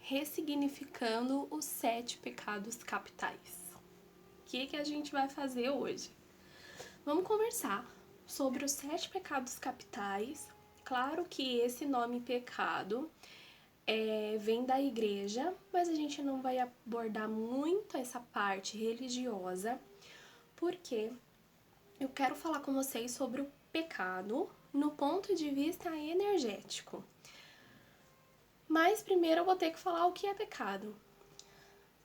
ressignificando os 7 pecados capitais. O que a gente vai fazer hoje? Vamos conversar sobre os 7 pecados capitais. Claro que esse nome pecado vem da igreja, mas a gente não vai abordar muito essa parte religiosa, porque eu quero falar com vocês sobre o pecado no ponto de vista energético. Mas primeiro eu vou ter que falar o que é pecado.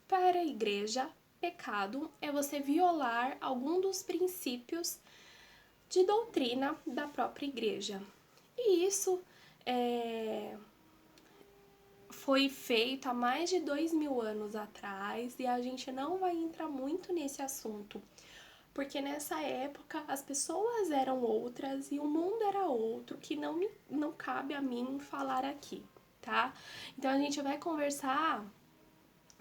Para a igreja, pecado é você violar algum dos princípios de doutrina da própria igreja. E isso foi feito há mais de 2000 anos atrás e a gente não vai entrar muito nesse assunto, porque nessa época as pessoas eram outras e o mundo era outro, que não cabe a mim falar aqui, tá? Então a gente vai conversar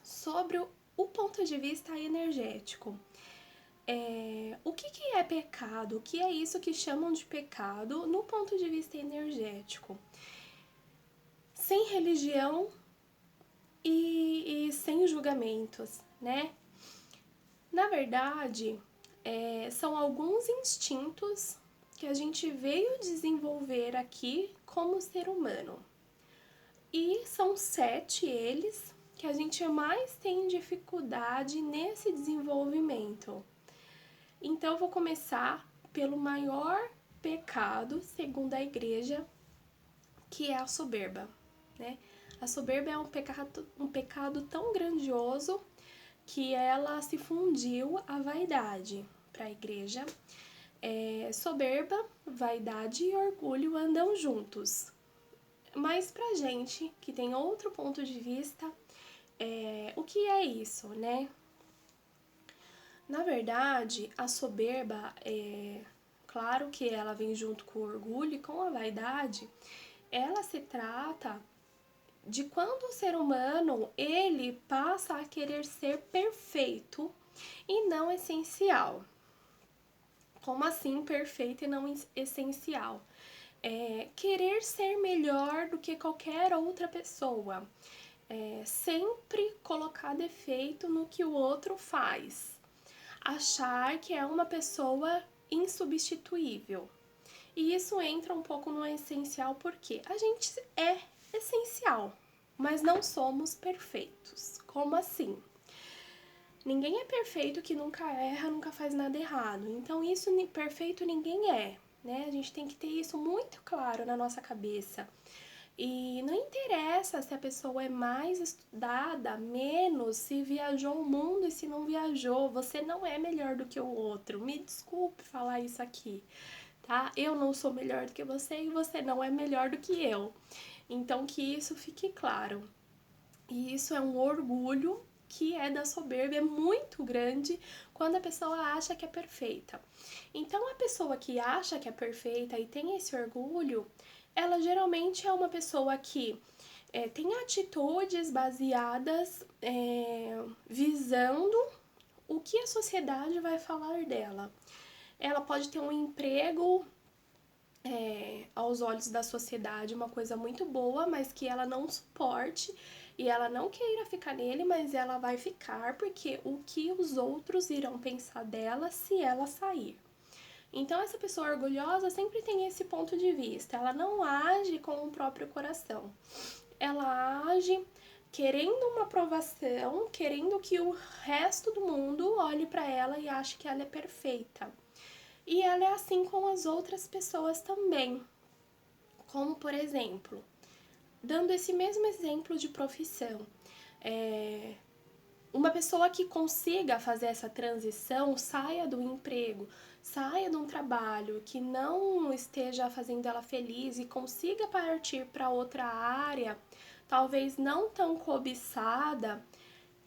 sobre o ponto de vista energético. O que é pecado? O que é isso que chamam de pecado no ponto de vista energético? Sem religião e sem julgamentos, né? Na verdade, são alguns instintos que a gente veio desenvolver aqui como ser humano. E são 7 eles que a gente mais tem dificuldade nesse desenvolvimento. Então, eu vou começar pelo maior pecado, segundo a igreja, que é a soberba, né? A soberba é um pecado tão grandioso que ela se fundiu à vaidade. Para a igreja, soberba, vaidade e orgulho andam juntos. Mas pra gente, que tem outro ponto de vista, o que é isso, né? Na verdade, a soberba, claro que ela vem junto com o orgulho e com a vaidade, ela se trata de quando o ser humano, ele passa a querer ser perfeito e não essencial. Como assim perfeito e não essencial? Querer ser melhor do que qualquer outra pessoa. Sempre colocar defeito no que o outro faz. Achar que é uma pessoa insubstituível. E isso entra um pouco no essencial porque a gente é essencial, mas não somos perfeitos. Como assim? Ninguém é perfeito que nunca erra, nunca faz nada errado. Então isso perfeito ninguém é, né? A gente tem que ter isso muito claro na nossa cabeça. E não interessa se a pessoa é mais estudada, menos, se viajou o mundo e se não viajou. Você não é melhor do que o outro. Me desculpe falar isso aqui, tá? Eu não sou melhor do que você e você não é melhor do que eu. Então que isso fique claro. E isso é um orgulho que é da soberba, é muito grande quando a pessoa acha que é perfeita. Então a pessoa que acha que é perfeita e tem esse orgulho, ela geralmente é uma pessoa que tem atitudes baseadas visando o que a sociedade vai falar dela. Ela pode ter um emprego aos olhos da sociedade, uma coisa muito boa, mas que ela não suporte e ela não queira ficar nele, mas ela vai ficar porque o que os outros irão pensar dela se ela sair. Então, essa pessoa orgulhosa sempre tem esse ponto de vista. Ela não age com o próprio coração. Ela age querendo uma aprovação, querendo que o resto do mundo olhe para ela e ache que ela é perfeita. E ela é assim com as outras pessoas também. Como, por exemplo, dando esse mesmo exemplo de profissão. Uma pessoa que consiga fazer essa transição, saia do emprego, saia de um trabalho que não esteja fazendo ela feliz e consiga partir para outra área, talvez não tão cobiçada,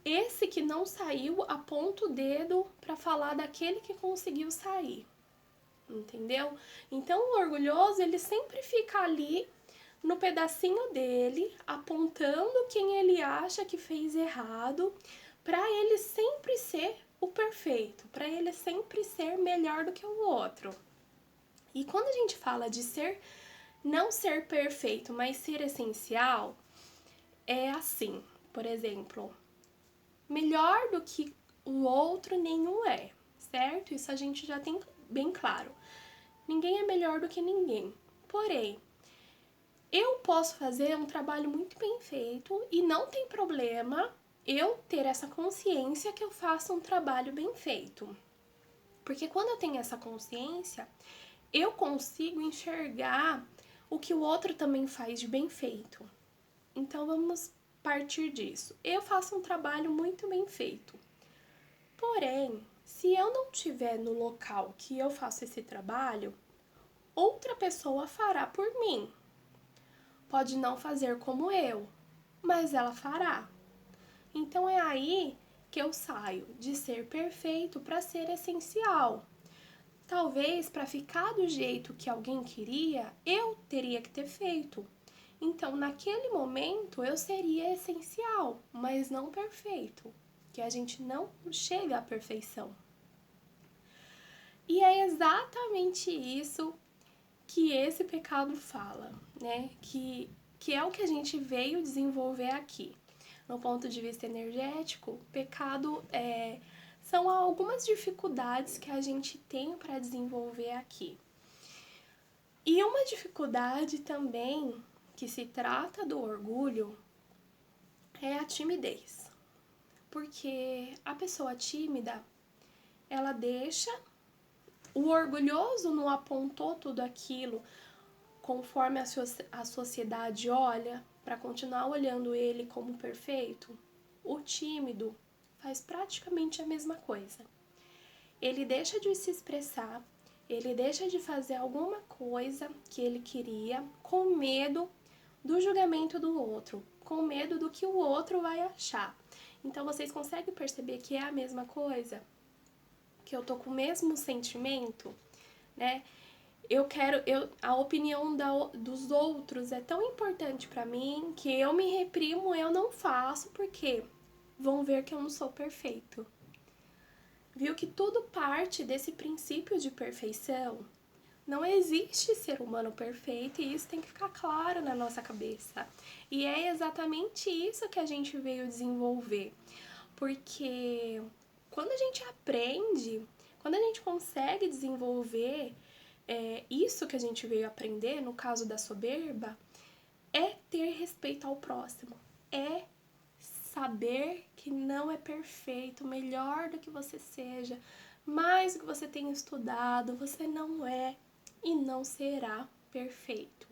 esse que não saiu aponta o dedo para falar daquele que conseguiu sair, entendeu? Então o orgulhoso, ele sempre fica ali no pedacinho dele, apontando quem ele acha que fez errado, para ele sempre ser o perfeito, para ele sempre ser melhor do que o outro. E quando a gente fala de não ser perfeito, mas ser essencial, é assim. Por exemplo, melhor do que o outro nenhum é, certo? Isso a gente já tem bem claro. Ninguém é melhor do que ninguém. Porém, eu posso fazer um trabalho muito bem feito e não tem problema eu ter essa consciência que eu faço um trabalho bem feito. Porque quando eu tenho essa consciência, eu consigo enxergar o que o outro também faz de bem feito. Então vamos partir disso. Eu faço um trabalho muito bem feito. Porém, se eu não estiver no local que eu faço esse trabalho, outra pessoa fará por mim. Pode não fazer como eu, mas ela fará. Então é aí que eu saio de ser perfeito para ser essencial. Talvez para ficar do jeito que alguém queria, eu teria que ter feito. Então, naquele momento, eu seria essencial, mas não perfeito, que a gente não chega à perfeição. E é exatamente isso que esse pecado fala, né? Que é o que a gente veio desenvolver aqui. No ponto de vista energético, pecado são algumas dificuldades que a gente tem para desenvolver aqui. E uma dificuldade também que se trata do orgulho é a timidez. Porque a pessoa tímida, ela deixa, o orgulhoso não apontou tudo aquilo conforme a sociedade olha, para continuar olhando ele como perfeito. O tímido faz praticamente a mesma coisa. Ele deixa de se expressar, ele deixa de fazer alguma coisa que ele queria com medo do julgamento do outro, com medo do que o outro vai achar. Então vocês conseguem perceber que é a mesma coisa? Que eu tô com o mesmo sentimento, né? A opinião dos outros é tão importante para mim que eu me reprimo, eu não faço, porque vão ver que eu não sou perfeito. Viu que tudo parte desse princípio de perfeição? Não existe ser humano perfeito e isso tem que ficar claro na nossa cabeça. E é exatamente isso que a gente veio desenvolver. Porque quando a gente aprende, quando a gente consegue desenvolver isso que a gente veio aprender, no caso da soberba, é ter respeito ao próximo. É saber que não é perfeito, melhor do que você seja, mais do que você tenha estudado, você não é e não será perfeito.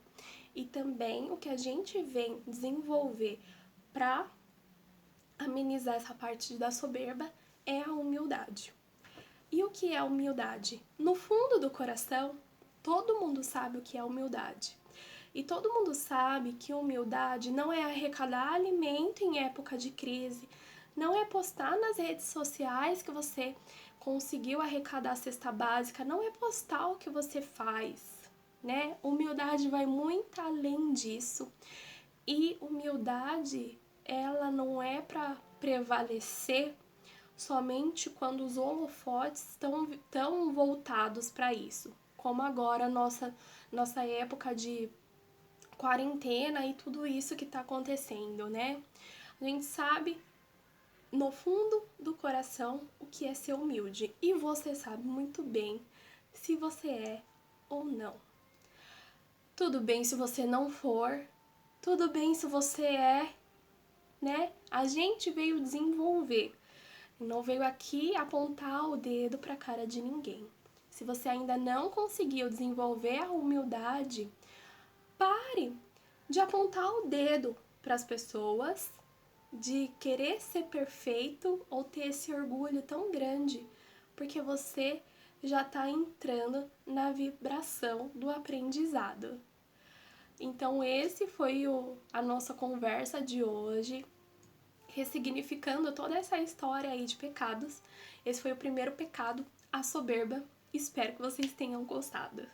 E também o que a gente vem desenvolver para amenizar essa parte da soberba é a humildade. E o que é humildade? No fundo do coração, todo mundo sabe o que é humildade. E todo mundo sabe que humildade não é arrecadar alimento em época de crise, não é postar nas redes sociais que você conseguiu arrecadar a cesta básica, não é postar o que você faz, né? Humildade vai muito além disso. E humildade, ela não é para prevalecer somente quando os holofotes estão voltados para isso, como agora nossa época de quarentena e tudo isso que está acontecendo, né? A gente sabe no fundo do coração o que é ser humilde e você sabe muito bem se você é ou não. Tudo bem se você não for, tudo bem se você é, né? A gente veio desenvolver, não veio aqui apontar o dedo para a cara de ninguém. Se você ainda não conseguiu desenvolver a humildade, pare de apontar o dedo para as pessoas, de querer ser perfeito ou ter esse orgulho tão grande, porque você já está entrando na vibração do aprendizado. Então esse foi a nossa conversa de hoje, ressignificando toda essa história aí de pecados. Esse foi o primeiro pecado, a soberba. Espero que vocês tenham gostado.